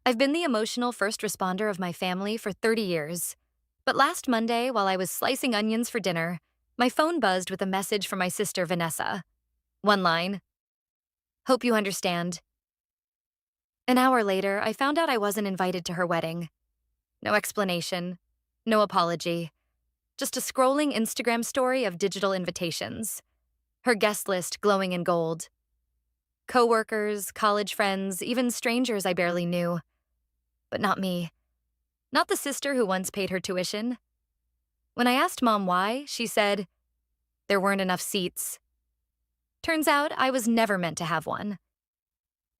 I've been the emotional first responder of my family for 30 years. But last Monday, while I was slicing onions for dinner, my phone buzzed with a message from my sister Vanessa. One line: "Hope you understand." An hour later, I found out I wasn't invited to her wedding. No explanation, no apology, just a scrolling Instagram story of digital invitations. Her guest list glowing in gold. Coworkers, college friends, even strangers I barely knew. But not me. Not the sister who once paid her tuition. When I asked Mom why, she said, there weren't enough seats. Turns out I was never meant to have one.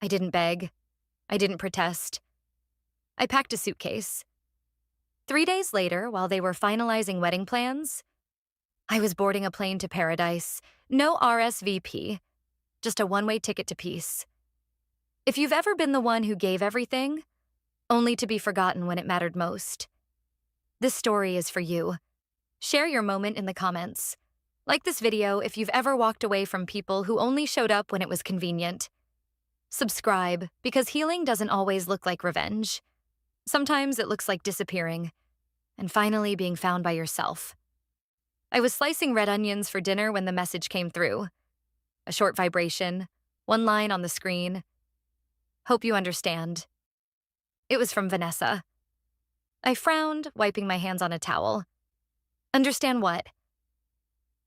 I didn't beg. I didn't protest. I packed a suitcase. 3 days later, while they were finalizing wedding plans, I was boarding a plane to paradise. No RSVP, just a one-way ticket to peace. If you've ever been the one who gave everything, only to be forgotten when it mattered most, this story is for you. Share your moment in the comments. Like this video if you've ever walked away from people who only showed up when it was convenient. Subscribe, because healing doesn't always look like revenge. Sometimes it looks like disappearing, and finally being found by yourself. I was slicing red onions for dinner when the message came through. A short vibration, one line on the screen. Hope you understand. It was from Vanessa. I frowned, wiping my hands on a towel. Understand what?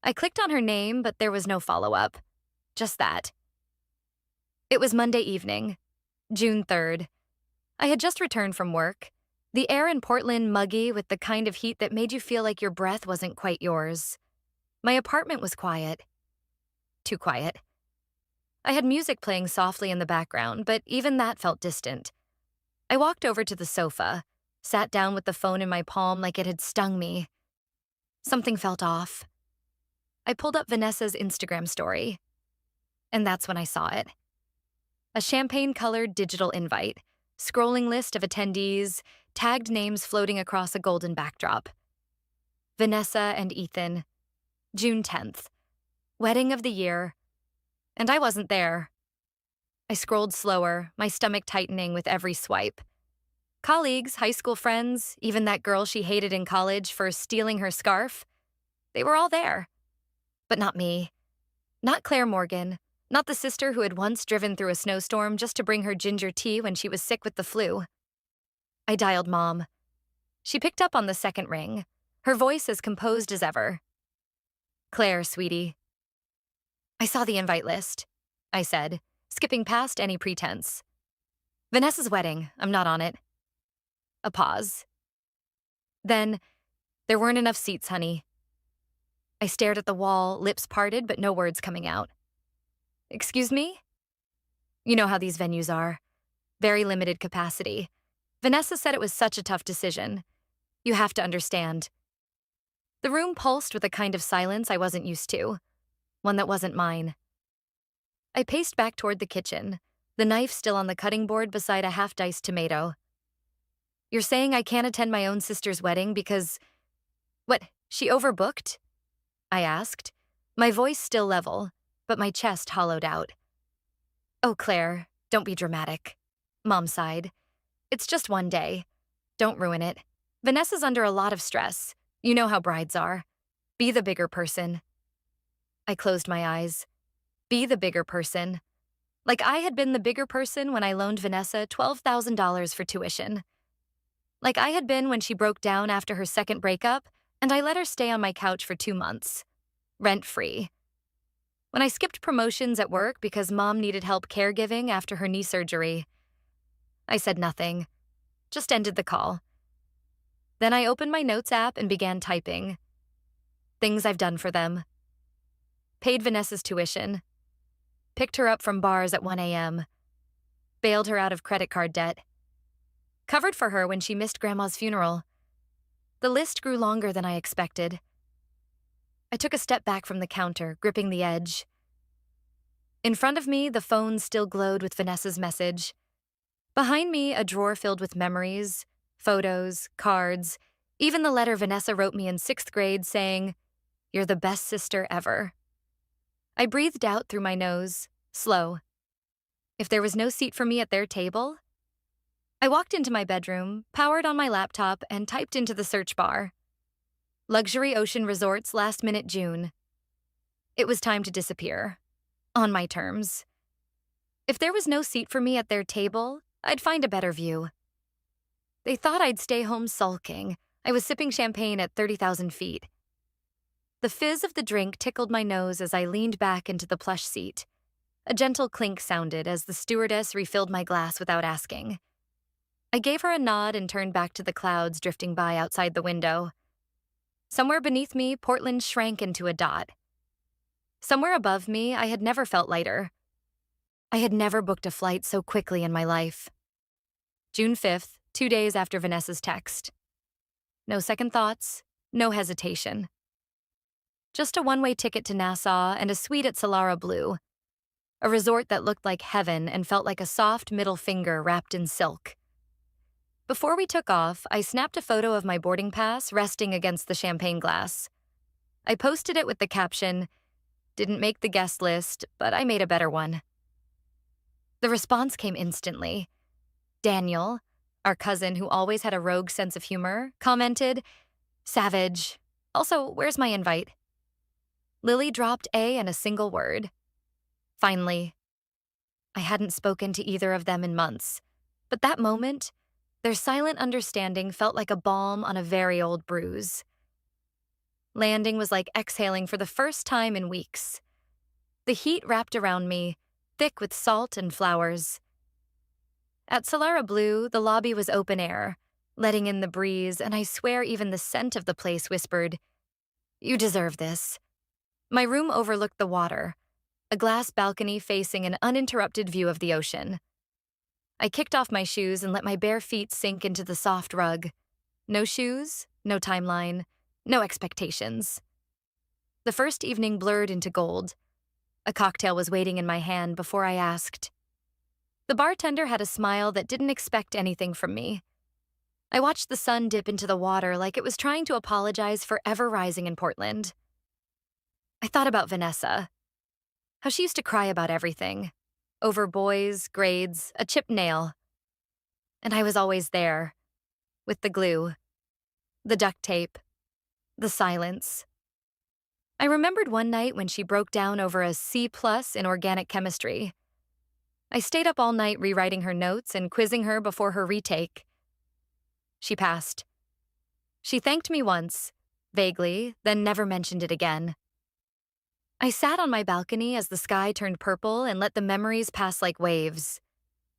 I clicked on her name, but there was no follow-up. Just that. It was Monday evening, June 3rd. I had just returned from work. The air in Portland muggy with the kind of heat that made you feel like your breath wasn't quite yours. My apartment was quiet. Too quiet. I had music playing softly in the background, but even that felt distant. I walked over to the sofa, sat down with the phone in my palm like it had stung me. Something felt off. I pulled up Vanessa's Instagram story, and that's when I saw it. A champagne-colored digital invite, scrolling list of attendees, tagged names floating across a golden backdrop. Vanessa and Ethan, June 10th, wedding of the year, and I wasn't there. I scrolled slower, my stomach tightening with every swipe. Colleagues, high school friends, even that girl she hated in college for stealing her scarf, they were all there. But not me. Not Claire Morgan. Not the sister who had once driven through a snowstorm just to bring her ginger tea when she was sick with the flu. I dialed Mom. She picked up on the second ring, her voice as composed as ever. "Claire, sweetie." "I saw the invite list," I said, skipping past any pretense. "Vanessa's wedding. I'm not on it." A pause. Then, "There weren't enough seats, honey." I stared at the wall, lips parted but no words coming out. "Excuse me?" You know how these venues are. Very limited capacity. Vanessa said it was such a tough decision. You have to understand. The room pulsed with a kind of silence I wasn't used to, one that wasn't mine. I paced back toward the kitchen, the knife still on the cutting board beside a half-diced tomato. "You're saying I can't attend my own sister's wedding because... What, she overbooked?" I asked, my voice still level, but my chest hollowed out. "Oh, Claire, don't be dramatic," Mom sighed. "It's just one day. Don't ruin it. Vanessa's under a lot of stress. You know how brides are. Be the bigger person." I closed my eyes. Be the bigger person. Like I had been the bigger person when I loaned Vanessa $12,000 for tuition. Like I had been when she broke down after her second breakup, and I let her stay on my couch for 2 months. Rent-free. When I skipped promotions at work because Mom needed help caregiving after her knee surgery. I said nothing. Just ended the call. Then I opened my notes app and began typing. Things I've done for them. Paid Vanessa's tuition. Picked her up from bars at 1 a.m. Bailed her out of credit card debt. Covered for her when she missed Grandma's funeral. The list grew longer than I expected. I took a step back from the counter, gripping the edge. In front of me, the phone still glowed with Vanessa's message. Behind me, a drawer filled with memories, photos, cards, even the letter Vanessa wrote me in 6th grade saying, "You're the best sister ever." I breathed out through my nose, slow. If there was no seat for me at their table, I walked into my bedroom, powered on my laptop, and typed into the search bar, "Luxury Ocean Resorts last minute June." It was time to disappear. On my terms. If there was no seat for me at their table, I'd find a better view. They thought I'd stay home sulking. I was sipping champagne at 30,000 feet. The fizz of the drink tickled my nose as I leaned back into the plush seat. A gentle clink sounded as the stewardess refilled my glass without asking. I gave her a nod and turned back to the clouds drifting by outside the window. Somewhere beneath me, Portland shrank into a dot. Somewhere above me, I had never felt lighter. I had never booked a flight so quickly in my life. June 5th, 2 days after Vanessa's text. No second thoughts, no hesitation. Just a one-way ticket to Nassau and a suite at Solara Blue, a resort that looked like heaven and felt like a soft middle finger wrapped in silk. Before we took off, I snapped a photo of my boarding pass resting against the champagne glass. I posted it with the caption, "Didn't make the guest list, but I made a better one." The response came instantly. Daniel, our cousin who always had a rogue sense of humor, commented, "Savage. Also, where's my invite?" Lily dropped A in a single word. Finally. I hadn't spoken to either of them in months, but that moment, their silent understanding felt like a balm on a very old bruise. Landing was like exhaling for the first time in weeks. The heat wrapped around me, thick with salt and flowers. At Solara Blue, the lobby was open air, letting in the breeze, and I swear even the scent of the place whispered, "You deserve this." My room overlooked the water, a glass balcony facing an uninterrupted view of the ocean. I kicked off my shoes and let my bare feet sink into the soft rug. No shoes, no timeline, no expectations. The first evening blurred into gold. A cocktail was waiting in my hand before I asked. The bartender had a smile that didn't expect anything from me. I watched the sun dip into the water like it was trying to apologize for ever rising in Portland. I thought about Vanessa. How she used to cry about everything. Over boys, grades, a chipped nail. And I was always there. With the glue. The duct tape. The silence. I remembered one night when she broke down over a C+ in organic chemistry. I stayed up all night rewriting her notes and quizzing her before her retake. She passed. She thanked me once, vaguely, then never mentioned it again. I sat on my balcony as the sky turned purple and let the memories pass like waves.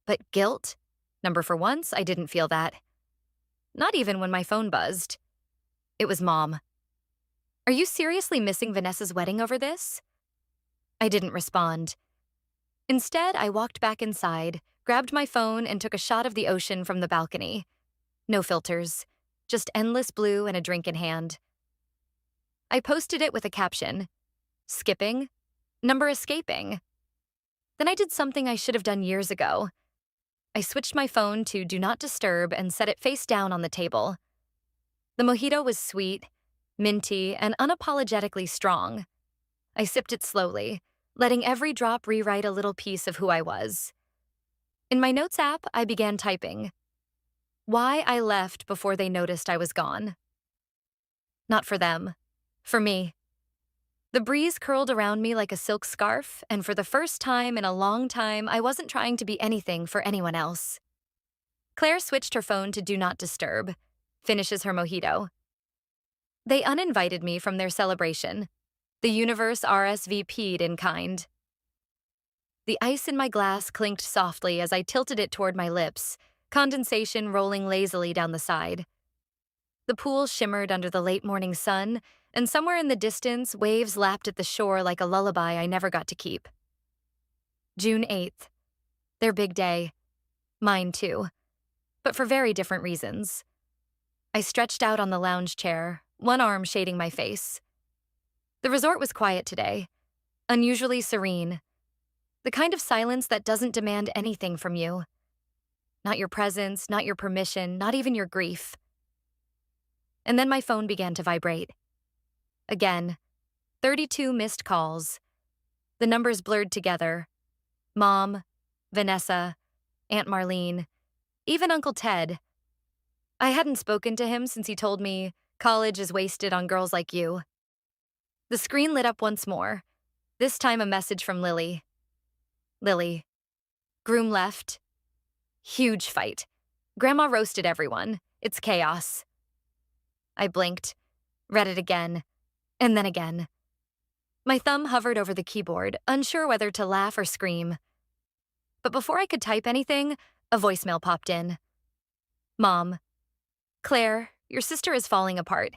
But guilt? Number for once, I didn't feel that. Not even when my phone buzzed. It was Mom. "Are you seriously missing Vanessa's wedding over this?" I didn't respond. Instead, I walked back inside, grabbed my phone, and took a shot of the ocean from the balcony. No filters, just endless blue and a drink in hand. I posted it with a caption, "Skipping? Number escaping." Then I did something I should have done years ago. I switched my phone to Do Not Disturb and set it face down on the table. The mojito was sweet, minty, and unapologetically strong. I sipped it slowly, letting every drop rewrite a little piece of who I was. In my notes app, I began typing, "Why I left before they noticed I was gone." Not for them. For me. The breeze curled around me like a silk scarf, and for the first time in a long time, I wasn't trying to be anything for anyone else. Claire switched her phone to Do Not Disturb, finishes her mojito. They uninvited me from their celebration. The universe RSVP'd in kind. The ice in my glass clinked softly as I tilted it toward my lips, condensation rolling lazily down the side. The pool shimmered under the late morning sun, and somewhere in the distance, waves lapped at the shore like a lullaby I never got to keep. June 8th. Their big day. Mine too. But for very different reasons. I stretched out on the lounge chair, one arm shading my face. The resort was quiet today. Unusually serene. The kind of silence that doesn't demand anything from you. Not your presence, not your permission, not even your grief. And then my phone began to vibrate. Again, 32 missed calls. The numbers blurred together. Mom, Vanessa, Aunt Marlene, Even Uncle Ted. I hadn't spoken to him since he told me college is wasted on girls like you. The screen lit up once more, this time a message from Lily. Lily. Groom left. Huge fight. Grandma roasted everyone. It's chaos. I blinked, read it again, and then again. My thumb hovered over the keyboard, unsure whether to laugh or scream. But before I could type anything, a voicemail popped in. Mom. Claire, your sister is falling apart.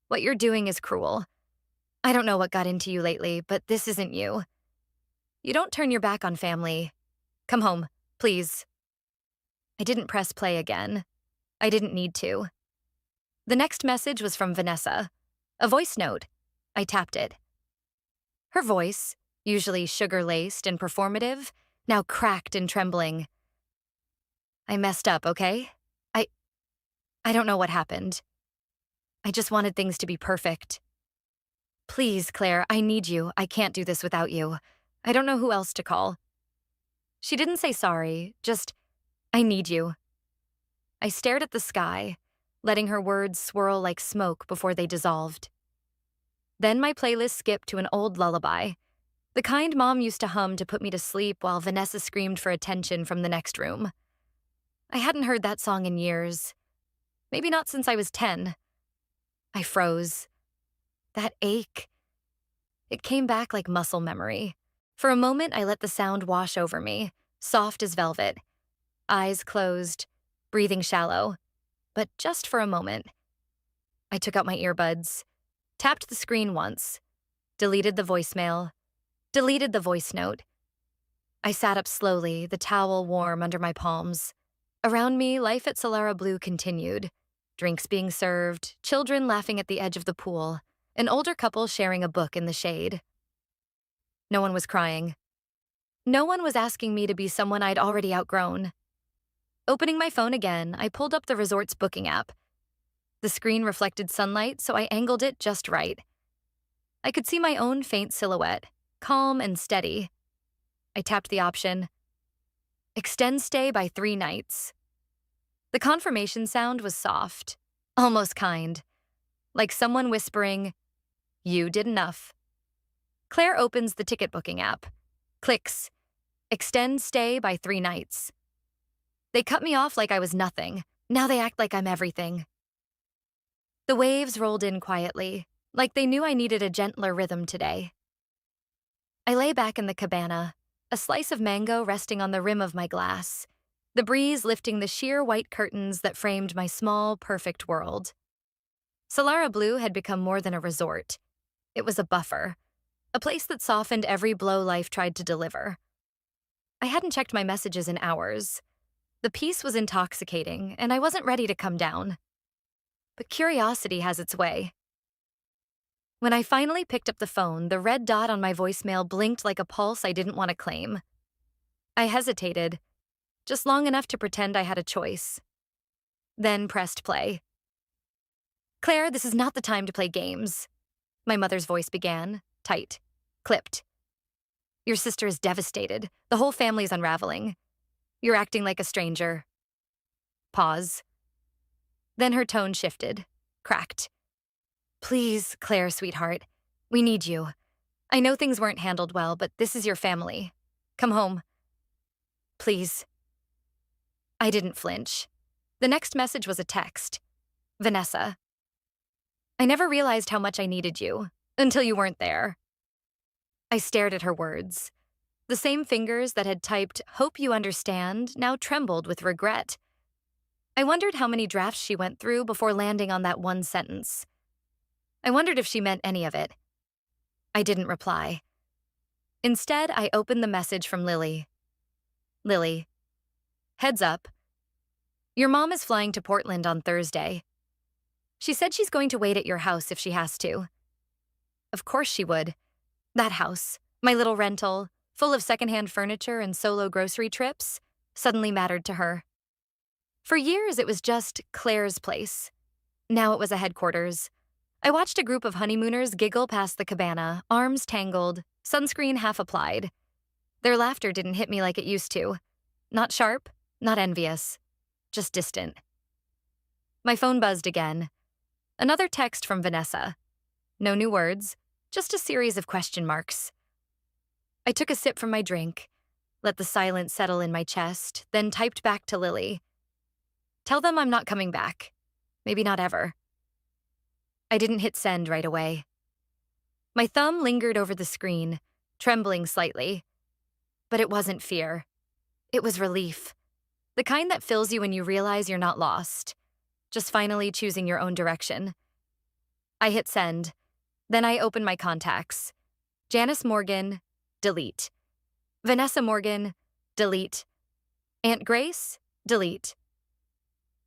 What you're doing is cruel. I don't know what got into you lately, but this isn't you. You don't turn your back on family. Come home, please. I didn't press play again. I didn't need to. The next message was from Vanessa. A voice note. I tapped it. Her voice, usually sugar-laced and performative, now cracked and trembling. I messed up, okay? I don't know what happened. I just wanted things to be perfect. Please, Claire, I need you. I can't do this without you. I don't know who else to call. She didn't say sorry, just, I need you. I stared at the sky, letting her words swirl like smoke before they dissolved. Then my playlist skipped to an old lullaby, the kind Mom used to hum to put me to sleep while Vanessa screamed for attention from the next room. I hadn't heard that song in years. Maybe not since I was 10. I froze. That ache. It came back like muscle memory. For a moment, I let the sound wash over me, soft as velvet. Eyes closed, breathing shallow. But just for a moment. I took out my earbuds, tapped the screen once, deleted the voicemail, deleted the voice note. I sat up slowly, the towel warm under my palms. Around me, life at Solara Blue continued. Drinks being served, children laughing at the edge of the pool, an older couple sharing a book in the shade. No one was crying. No one was asking me to be someone I'd already outgrown. Opening my phone again, I pulled up the resort's booking app. The screen reflected sunlight, so I angled it just right. I could see my own faint silhouette, calm and steady. I tapped the option. Extend stay by 3 nights. The confirmation sound was soft, almost kind, like someone whispering, "You did enough." Claire opens the ticket booking app, clicks, extend stay by 3 nights. They cut me off like I was nothing. Now they act like I'm everything. The waves rolled in quietly, like they knew I needed a gentler rhythm today. I lay back in the cabana, a slice of mango resting on the rim of my glass, the breeze lifting the sheer white curtains that framed my small, perfect world. Solara Blue had become more than a resort. It was a buffer, a place that softened every blow life tried to deliver. I hadn't checked my messages in hours. The peace was intoxicating, and I wasn't ready to come down. But curiosity has its way. When I finally picked up the phone, the red dot on my voicemail blinked like a pulse I didn't want to claim. I hesitated, just long enough to pretend I had a choice. Then pressed play. "Claire, this is not the time to play games," my mother's voice began, tight, clipped. "Your sister is devastated. The whole family's unraveling. You're acting like a stranger." Pause. Then her tone shifted, cracked. "Please, Claire, sweetheart, we need you. I know things weren't handled well, but this is your family. Come home. Please." I didn't flinch. The next message was a text. Vanessa. "I never realized how much I needed you, until you weren't there." I stared at her words. The same fingers that had typed, "Hope you understand," now trembled with regret. I wondered how many drafts she went through before landing on that one sentence. I wondered if she meant any of it. I didn't reply. Instead, I opened the message from Lily. Lily. Heads up. Your mom is flying to Portland on Thursday. She said she's going to wait at your house if she has to. Of course she would. That house, my little rental, full of secondhand furniture and solo grocery trips, suddenly mattered to her. For years, it was just Claire's place. Now it was a headquarters. I watched a group of honeymooners giggle past the cabana, arms tangled, sunscreen half applied. Their laughter didn't hit me like it used to. Not sharp, not envious. just distant. My phone buzzed again. Another text from Vanessa. No new words, just a series of question marks. I took a sip from my drink, let the silence settle in my chest, then typed back to Lily. Tell them I'm not coming back. Maybe not ever. I didn't hit send right away. My thumb lingered over the screen, trembling slightly. But it wasn't fear. It was relief. The kind that fills you when you realize you're not lost, just finally choosing your own direction. I hit send. Then I opened my contacts. Janice Morgan, delete. Vanessa Morgan, delete. Aunt Grace, delete.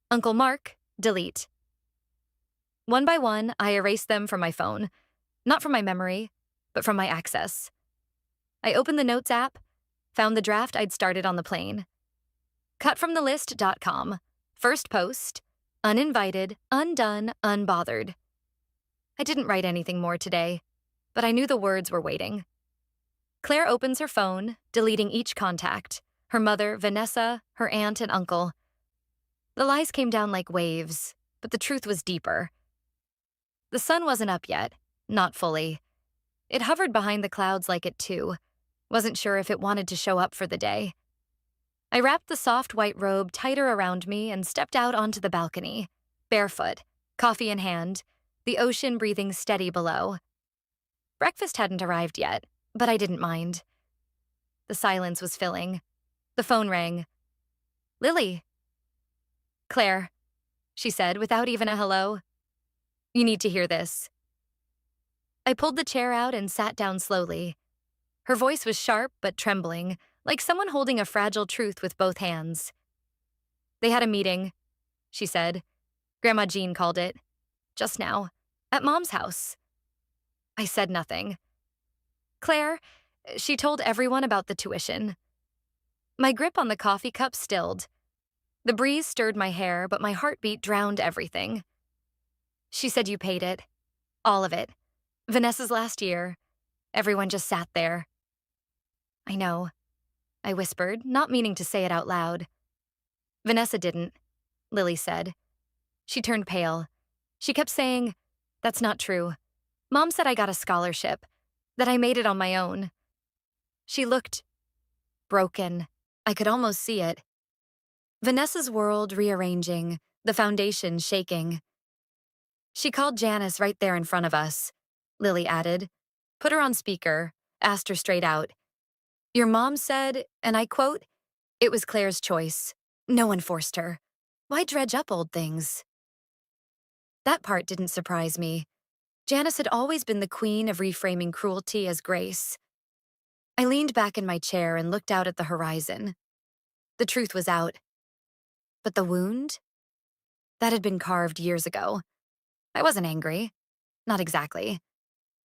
Uncle Mark, delete. One by one, I erased them from my phone. Not from my memory, but from my access. I opened the Notes app, found the draft I'd started on the plane. Cutfromthelist.com. First post, uninvited, undone, unbothered. I didn't write anything more today, but I knew the words were waiting. Claire opens her phone, deleting each contact. Her mother, Vanessa, her aunt, and uncle. The lies came down like waves, but the truth was deeper. The sun wasn't up yet, not fully. It hovered behind the clouds like it too. Wasn't sure if it wanted to show up for the day. I wrapped the soft white robe tighter around me and stepped out onto the balcony, barefoot, coffee in hand, the ocean breathing steady below. Breakfast hadn't arrived yet, but I didn't mind. The silence was filling. The phone rang. Lily. Claire, she said without even a hello. You need to hear this. I pulled the chair out and sat down slowly. Her voice was sharp but trembling, like someone holding a fragile truth with both hands. They had a meeting, she said. Grandma Jean called it. Just now. At Mom's house. I said nothing. Claire, she told everyone about the tuition. My grip on the coffee cup stilled. The breeze stirred my hair, but my heartbeat drowned everything. She said you paid it. All of it. Vanessa's last year. Everyone just sat there. I know, I whispered, not meaning to say it out loud. Vanessa didn't, Lily said. She turned pale. She kept saying, that's not true. Mom said I got a scholarship, that I made it on my own. She looked broken. I could almost see it. Vanessa's world rearranging, the foundation shaking. She called Janice right there in front of us, Lily added. Put her on speaker, asked her straight out. Your mom said, and I quote, it was Claire's choice. No one forced her. Why dredge up old things? That part didn't surprise me. Janice had always been the queen of reframing cruelty as grace. I leaned back in my chair and looked out at the horizon. The truth was out. But the wound? That had been carved years ago. I wasn't angry. Not exactly.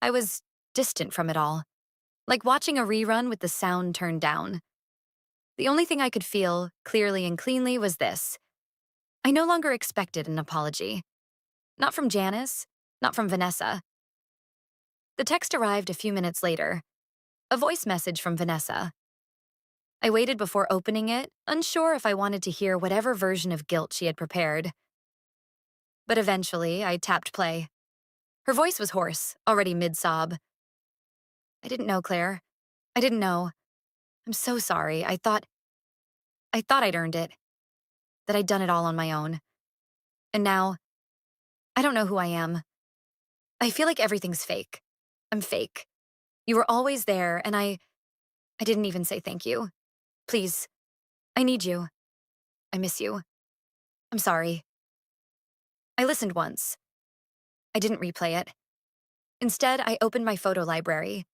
I was distant from it all. Like watching a rerun with the sound turned down. The only thing I could feel, clearly and cleanly, was this. I no longer expected an apology. Not from Janice, not from Vanessa. The text arrived a few minutes later. A voice message from Vanessa. I waited before opening it, unsure if I wanted to hear whatever version of guilt she had prepared. But eventually, I tapped play. Her voice was hoarse, already mid-sob. I didn't know, Claire. I didn't know. I'm so sorry. I thought I'd earned it. That I'd done it all on my own. And now, I don't know who I am. I feel like everything's fake. I'm fake. You were always there, and I didn't even say thank you. Please, I need you. I miss you. I'm sorry. I listened once. I didn't replay it. Instead, I opened my photo library.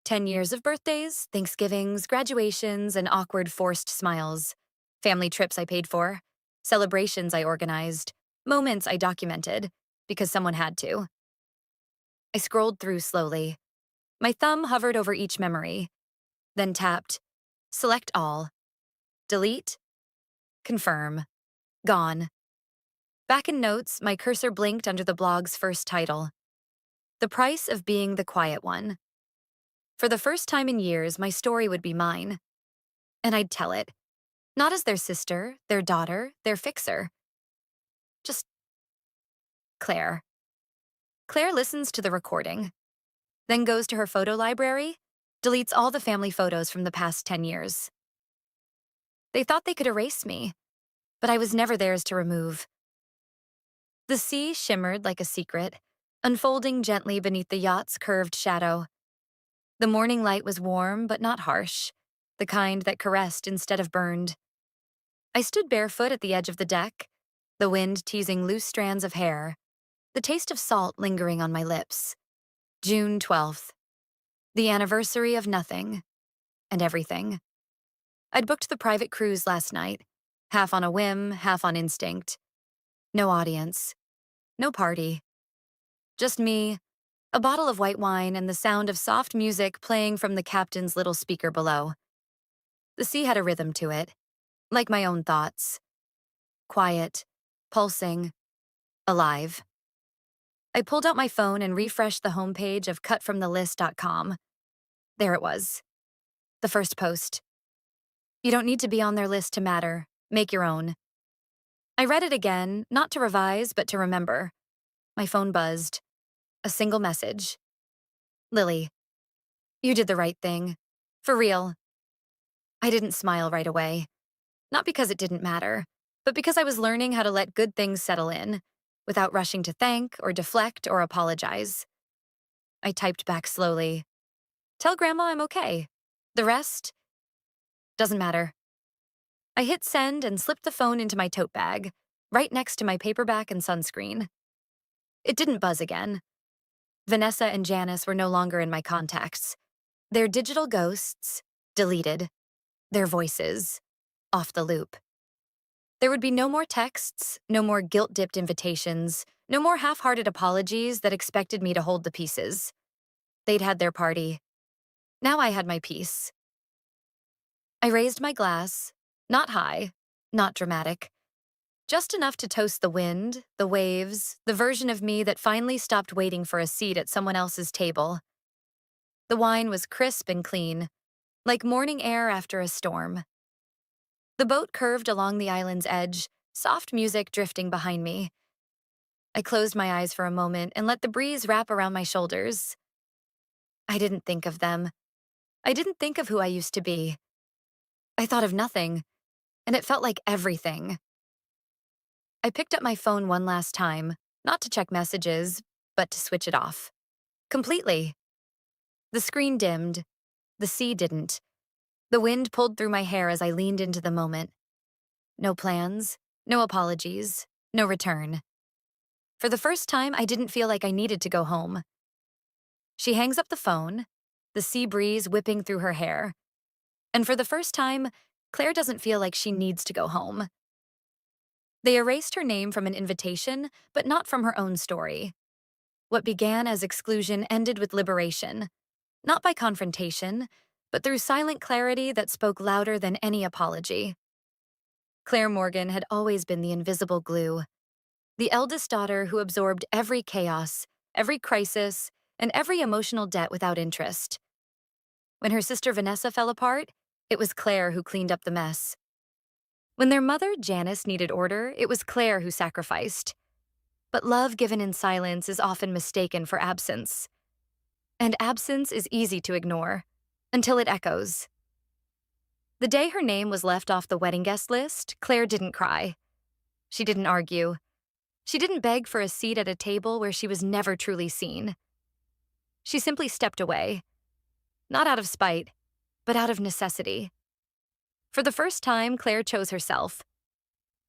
10 years of birthdays, Thanksgivings, graduations, and awkward forced smiles. Family trips I paid for. Celebrations I organized. Moments I documented, because someone had to. I scrolled through slowly. My thumb hovered over each memory, then tapped, select all, delete, confirm, gone. Back in notes, my cursor blinked under the blog's first title. The price of being the quiet one. For the first time in years, my story would be mine. And I'd tell it. Not as their sister, their daughter, their fixer. Just Claire. Claire listens to the recording, then goes to her photo library, deletes all the family photos from the past 10 years. They thought they could erase me, but I was never theirs to remove. The sea shimmered like a secret, unfolding gently beneath the yacht's curved shadow. The morning light was warm but not harsh, the kind that caressed instead of burned. I stood barefoot at the edge of the deck, the wind teasing loose strands of hair, the taste of salt lingering on my lips. June 12th, the anniversary of nothing and everything. I'd booked the private cruise last night, half on a whim, half on instinct. No audience, no party. Just me, a bottle of white wine, and the sound of soft music playing from the captain's little speaker below. The sea had a rhythm to it, like my own thoughts. Quiet, pulsing, alive. I pulled out my phone and refreshed the homepage of cutfromthelist.com. There it was. The first post. You don't need to be on their list to matter. Make your own. I read it again, not to revise, but to remember. My phone buzzed. A single message. Lily, you did the right thing. For real. I didn't smile right away. Not because it didn't matter, but because I was learning how to let good things settle in, without rushing to thank or deflect or apologize. I typed back slowly. Tell Grandma I'm okay. The rest doesn't matter. I hit send and slipped the phone into my tote bag, right next to my paperback and sunscreen. It didn't buzz again. Vanessa and Janice were no longer in my contacts. Their digital ghosts, deleted. Their voices, off the loop. There would be no more texts, no more guilt-dipped invitations, no more half-hearted apologies that expected me to hold the pieces. They'd had their party. Now I had my piece. I raised my glass, not high, not dramatic. Just enough to toast the wind, the waves, the version of me that finally stopped waiting for a seat at someone else's table. The wine was crisp and clean, like morning air after a storm. The boat curved along the island's edge, soft music drifting behind me. I closed my eyes for a moment and let the breeze wrap around my shoulders. I didn't think of them. I didn't think of who I used to be. I thought of nothing, and it felt like everything. I picked up my phone one last time, not to check messages, but to switch it off. Completely. The screen dimmed. The sea didn't. The wind pulled through my hair as I leaned into the moment. No plans, no apologies, no return. For the first time, I didn't feel like I needed to go home. She hangs up the phone, the sea breeze whipping through her hair. And for the first time, Claire doesn't feel like she needs to go home. They erased her name from an invitation, but not from her own story. What began as exclusion ended with liberation, not by confrontation, but through silent clarity that spoke louder than any apology. Claire Morgan had always been the invisible glue, the eldest daughter who absorbed every chaos, every crisis, and every emotional debt without interest. When her sister Vanessa fell apart, it was Claire who cleaned up the mess. When their mother, Janice, needed order, it was Claire who sacrificed. But love given in silence is often mistaken for absence. And absence is easy to ignore, until it echoes. The day her name was left off the wedding guest list, Claire didn't cry. She didn't argue. She didn't beg for a seat at a table where she was never truly seen. She simply stepped away. Not out of spite, but out of necessity. For the first time, Claire chose herself.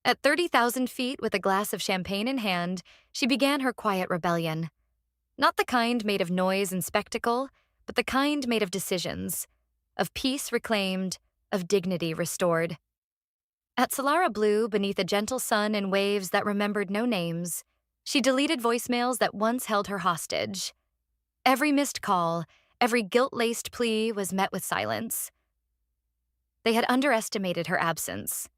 At 30,000 feet with a glass of champagne in hand, she began her quiet rebellion. Not the kind made of noise and spectacle, but the kind made of decisions, of peace reclaimed, of dignity restored. At Solara Blue, beneath a gentle sun and waves that remembered no names, she deleted voicemails that once held her hostage. Every missed call, every guilt-laced plea was met with silence. They had underestimated her absence.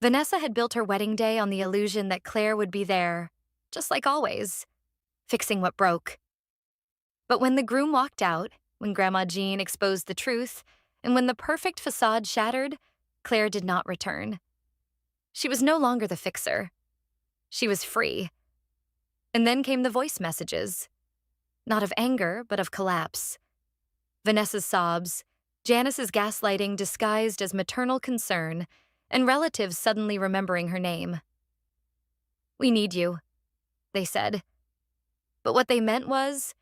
Vanessa had built her wedding day on the illusion that Claire would be there, just like always, fixing what broke. But when the groom walked out, when Grandma Jean exposed the truth, and when the perfect facade shattered, Claire did not return. She was no longer the fixer. She was free. And then came the voice messages. Not of anger, but of collapse. Vanessa's sobs, Janice's gaslighting disguised as maternal concern, and relatives suddenly remembering her name. "We need you," they said. But what they meant was,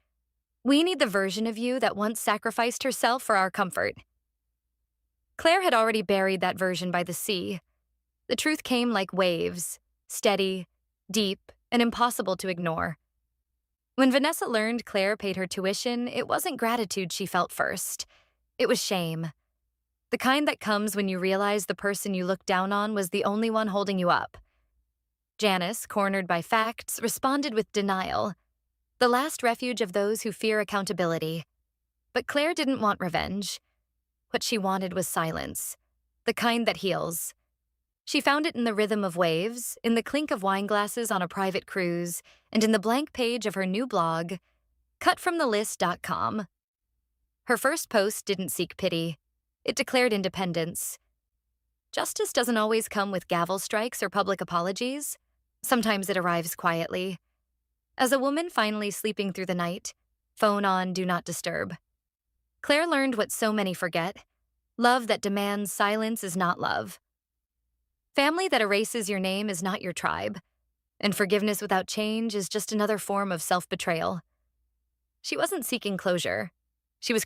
"We need the version of you that once sacrificed herself for our comfort." Claire had already buried that version by the sea. The truth came like waves, steady, deep, and impossible to ignore. When Vanessa learned Claire paid her tuition, it wasn't gratitude she felt first. It was shame. The kind that comes when you realize the person you looked down on was the only one holding you up. Janice, cornered by facts, responded with denial, the last refuge of those who fear accountability. But Claire didn't want revenge. What she wanted was silence, the kind that heals. She found it in the rhythm of waves, in the clink of wine glasses on a private cruise, and in the blank page of her new blog, cutfromthelist.com. Her first post didn't seek pity. It declared independence. Justice doesn't always come with gavel strikes or public apologies. Sometimes it arrives quietly. As a woman finally sleeping through the night, phone on Do Not Disturb. Claire learned what so many forget. Love that demands silence is not love. Family that erases your name is not your tribe. And forgiveness without change is just another form of self-betrayal. She wasn't seeking closure. She was